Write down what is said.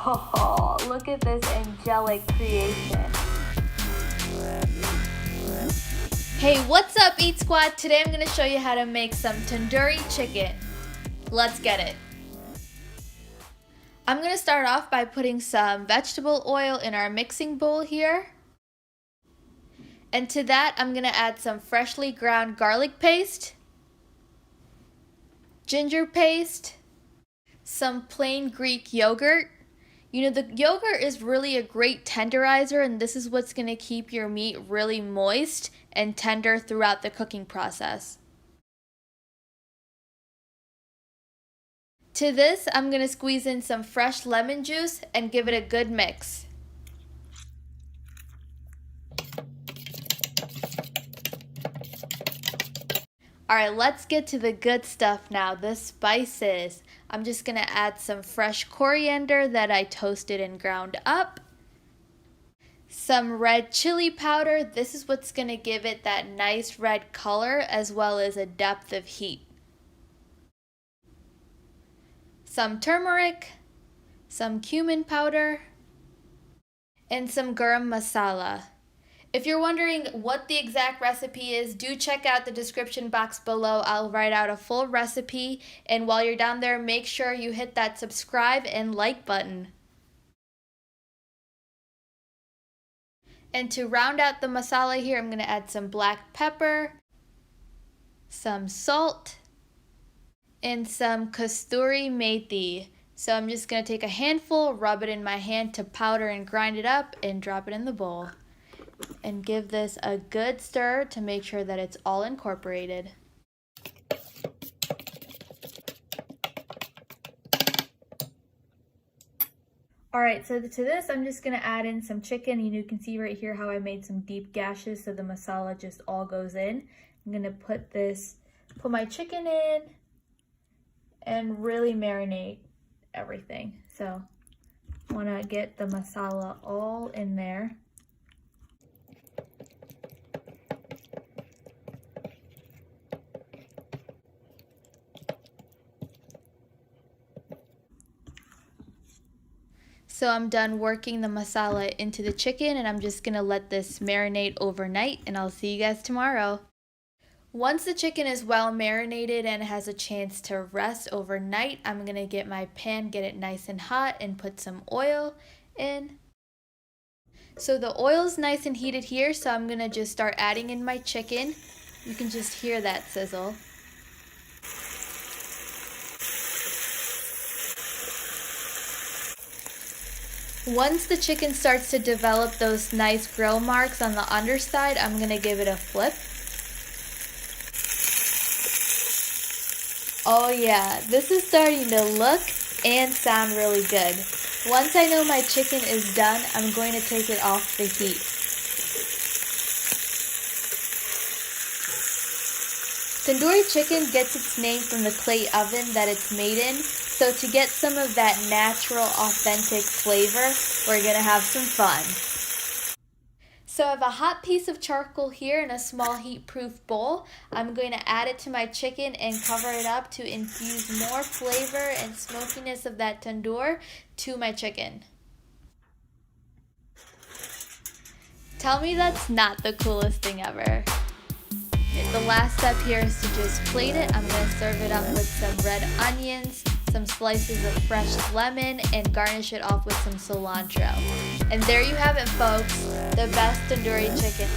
Oh, look at this angelic creation. Hey, what's up, Eat Squad? Today I'm going to show you how to make some tandoori chicken. Let's get it. I'm going to start off by putting some vegetable oil in our mixing bowl here. And to that, I'm going to add some freshly ground garlic paste, ginger paste, some plain Greek yogurt. You know, the yogurt is really a great tenderizer, and this is what's going to keep your meat really moist and tender throughout the cooking process. To this, I'm going to squeeze in some fresh lemon juice and give it a good mix. Alright, let's get to the good stuff now, the spices. I'm just going to add some fresh coriander that I toasted and ground up. Some red chili powder. This is what's going to give it that nice red color as well as a depth of heat. Some turmeric, some cumin powder, and some garam masala. If you're wondering what the exact recipe is, do check out the description box below. I'll write out a full recipe, and while you're down there, make sure you hit that subscribe and like button. And to round out the masala here, I'm going to add some black pepper, some salt, and some Kasuri Methi. So I'm just going to take a handful, rub it in my hand to powder and grind it up, and drop it in the bowl. And give this a good stir to make sure that it's all incorporated. Alright, so to this I'm just going to add in some chicken. You can see right here how I made some deep gashes so the masala just all goes in. I'm going to put my chicken in and really marinate everything. So I want to get the masala all in there. So I'm done working the masala into the chicken, and I'm just going to let this marinate overnight, and I'll see you guys tomorrow. Once the chicken is well marinated and has a chance to rest overnight, I'm going to get my pan, get it nice and hot, and put some oil in. So the oil's nice and heated here, so I'm going to just start adding in my chicken. You can just hear that sizzle. Once the chicken starts to develop those nice grill marks on the underside, I'm going to give it a flip. Oh yeah, this is starting to look and sound really good. Once I know my chicken is done, I'm going to take it off the heat. Tandoori chicken gets its name from the clay oven that it's made in. So to get some of that natural, authentic flavor, we're going to have some fun. So I have a hot piece of charcoal here in a small heat-proof bowl. I'm going to add it to my chicken and cover it up to infuse more flavor and smokiness of that tandoor to my chicken. Tell me that's not the coolest thing ever. The last step here is to just plate it. I'm going to serve it up with some red onions, some slices of fresh lemon, and garnish it off with some cilantro. And there you have it, folks, the best tandoori chicken.